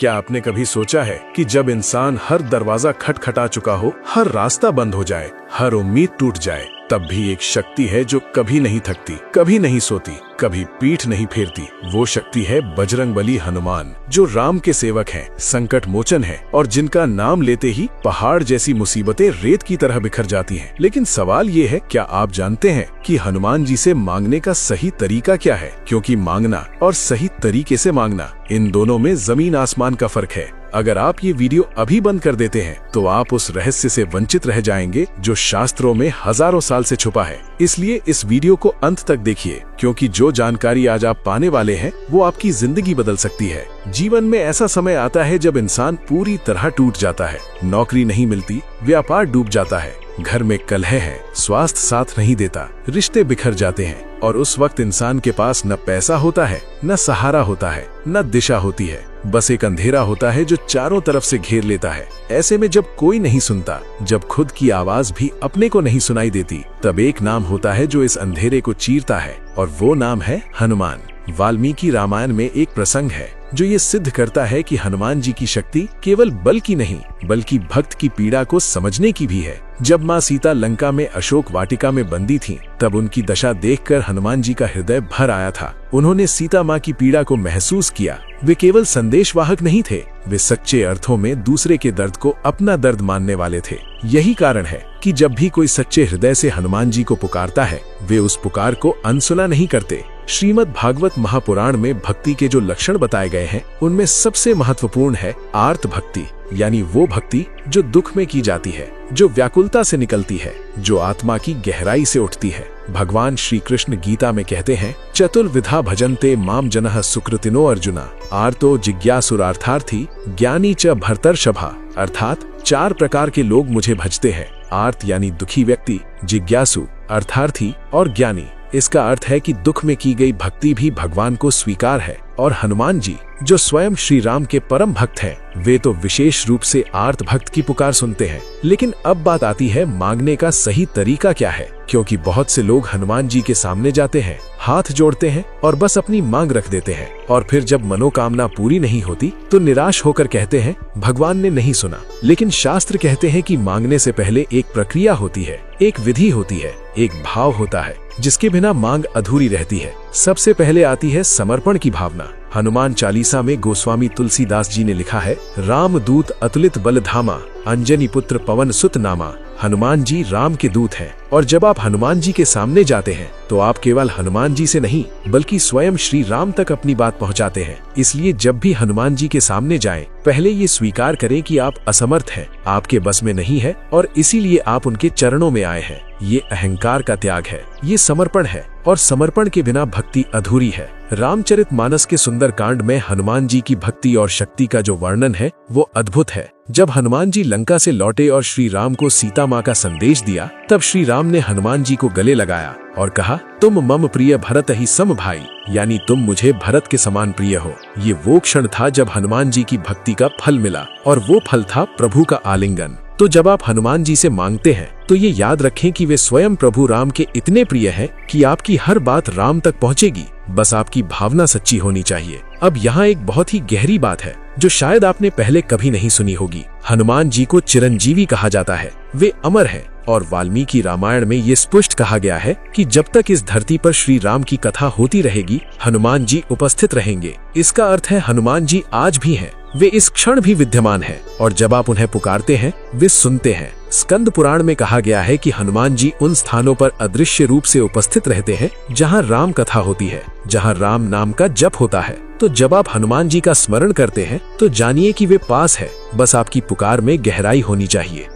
क्या आपने कभी सोचा है कि जब इंसान हर दरवाजा खटखटा चुका हो, हर रास्ता बंद हो जाए, हर उम्मीद टूट जाए, तब भी एक शक्ति है जो कभी नहीं थकती, कभी नहीं सोती, कभी पीठ नहीं फेरती। वो शक्ति है बजरंगबली हनुमान, जो राम के सेवक हैं, संकट मोचन हैं और जिनका नाम लेते ही पहाड़ जैसी मुसीबतें रेत की तरह बिखर जाती हैं। लेकिन सवाल ये है, क्या आप जानते हैं कि हनुमान जी से मांगने का सही तरीका क्या है? क्योंकि मांगना और सही तरीके से मांगना, इन दोनों में जमीन आसमान का फर्क है। अगर आप ये वीडियो अभी बंद कर देते हैं तो आप उस रहस्य से वंचित रह जाएंगे जो शास्त्रों में हजारों साल से छुपा है। इसलिए इस वीडियो को अंत तक देखिए, क्योंकि जो जानकारी आज आप पाने वाले हैं वो आपकी जिंदगी बदल सकती है। जीवन में ऐसा समय आता है जब इंसान पूरी तरह टूट जाता है, नौकरी नहीं मिलती, व्यापार डूब जाता है, घर में कलह है, स्वास्थ्य साथ नहीं देता, रिश्ते बिखर जाते हैं और उस वक्त इंसान के पास न पैसा होता है, न सहारा होता है, न दिशा होती है। बस एक अंधेरा होता है जो चारों तरफ से घेर लेता है। ऐसे में जब कोई नहीं सुनता, जब खुद की आवाज भी अपने को नहीं सुनाई देती, तब एक नाम होता है जो इस अंधेरे को चीरता है और वो नाम है हनुमान। वाल्मीकि रामायण में एक प्रसंग है जो ये सिद्ध करता है कि हनुमान जी की शक्ति केवल बल की नहीं, बल्कि भक्त की पीड़ा को समझने की भी है। जब माँ सीता लंका में अशोक वाटिका में बंदी थीं, तब उनकी दशा देखकर हनुमान जी का हृदय भर आया था। उन्होंने सीता माँ की पीड़ा को महसूस किया। वे केवल संदेशवाहक नहीं थे, वे सच्चे अर्थों में दूसरे के दर्द को अपना दर्द मानने वाले थे। यही कारण है कि जब भी कोई सच्चे हृदय से हनुमान जी को पुकारता है, वे उस पुकार को अनसुना नहीं करते। श्रीमद् भागवत महापुराण में भक्ति के जो लक्षण बताए गए हैं, उनमें सबसे महत्वपूर्ण है आर्त भक्ति, यानी वो भक्ति जो दुख में की जाती है, जो व्याकुलता से निकलती है, जो आत्मा की गहराई से उठती है। भगवान श्री कृष्ण गीता में कहते हैं, चतुर्विधा भजन्ते माम जनः सुकृतिनो अर्जुना, आर्तो जिज्ञासुरार्थार्थी ज्ञानी च भर्तर्षभा। अर्थात 4 प्रकार के लोग मुझे भजते हैं, आर्त यानी दुखी व्यक्ति, जिज्ञासु अर्थार्थी और ज्ञानी। इसका अर्थ है कि दुख में की गई भक्ति भी भगवान को स्वीकार है। और हनुमान जी जो स्वयं श्री राम के परम भक्त हैं, वे तो विशेष रूप से आर्त भक्त की पुकार सुनते हैं। लेकिन अब बात आती है, मांगने का सही तरीका क्या है? क्योंकि बहुत से लोग हनुमान जी के सामने जाते हैं, हाथ जोड़ते हैं और बस अपनी मांग रख देते हैं, और फिर जब मनोकामना पूरी नहीं होती तो निराश होकर कहते हैं भगवान ने नहीं सुना। लेकिन शास्त्र कहते हैं कि मांगने से पहले एक प्रक्रिया होती है, एक विधि होती है, एक भाव होता है, जिसके बिना मांग अधूरी रहती है। सबसे पहले आती है समर्पण की भावना। हनुमान चालीसा में गोस्वामी तुलसीदास जी ने लिखा है, राम दूत अतुलित बल धामा, अंजनी पुत्र पवन सुत नामा। हनुमान जी राम के दूत हैं, और जब आप हनुमान जी के सामने जाते हैं तो आप केवल हनुमान जी से नहीं, बल्कि स्वयं श्री राम तक अपनी बात पहुंचाते हैं। इसलिए जब भी हनुमान जी के सामने जाएं, पहले ये स्वीकार करें कि आप असमर्थ हैं, आपके बस में नहीं है और इसीलिए आप उनके चरणों में आए हैं। ये अहंकार का त्याग है, ये समर्पण है, और समर्पण के बिना भक्ति अधूरी है। रामचरितमानस के सुंदर कांड में हनुमान जी की भक्ति और शक्ति का जो वर्णन है वो अद्भुत है। जब हनुमान जी लंका से लौटे और श्री राम को सीता माँ का संदेश दिया, तब श्री राम ने हनुमान जी को गले लगाया और कहा, तुम मम प्रिय भरत ही सम भाई, यानी तुम मुझे भरत के समान प्रिय हो। ये वो क्षण था जब हनुमान जी की भक्ति का फल मिला, और वो फल था प्रभु का आलिंगन। तो जब आप हनुमान जी से मांगते हैं तो ये याद रखें कि वे स्वयं प्रभु राम के इतने प्रिय हैं कि आपकी हर बात राम तक पहुंचेगी, बस आपकी भावना सच्ची होनी चाहिए। अब यहाँ एक बहुत ही गहरी बात है जो शायद आपने पहले कभी नहीं सुनी होगी। हनुमान जी को चिरंजीवी कहा जाता है, वे अमर हैं, और वाल्मीकि रामायण में ये स्पष्ट कहा गया है कि जब तक इस धरती पर श्री राम की कथा होती रहेगी, हनुमान जी उपस्थित रहेंगे। इसका अर्थ है हनुमान जी आज भी हैं, वे इस क्षण भी विद्यमान हैं, और जब आप उन्हें पुकारते हैं वे सुनते हैं। स्कंद पुराण में कहा गया है कि हनुमान जी उन स्थानों पर अदृश्य रूप से उपस्थित रहते हैं जहां राम कथा होती है, जहां राम नाम का जप होता है। तो जब आप हनुमान जी का स्मरण करते हैं तो जानिए कि वे पास है, बस आपकी पुकार में गहराई होनी चाहिए।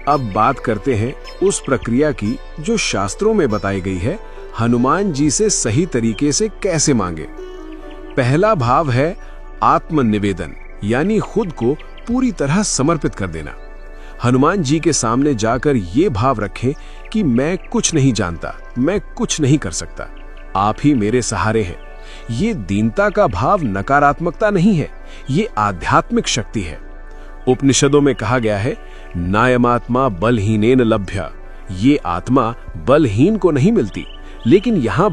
अब बात करते हैं उस प्रक्रिया की जो शास्त्रों में बताई गई है, हनुमान जी से सही तरीके से कैसे मांगे। पहला भाव है आत्मनिवेदन, यानी खुद को पूरी तरह समर्पित कर देना। हनुमान जी के सामने जाकर ये भाव रखें कि मैं कुछ नहीं जानता, मैं कुछ नहीं कर सकता, आप ही मेरे सहारे हैं। ये दीनता का भाव नकारात्मकता नहीं है, ये आध्यात्मिक शक्ति है। उपनिषदों में कहा गया है, नायमात्मा बलहीनेन लभ्य। ये आत्मा बलहीन को नहीं मिलती, लेकिन यहाँ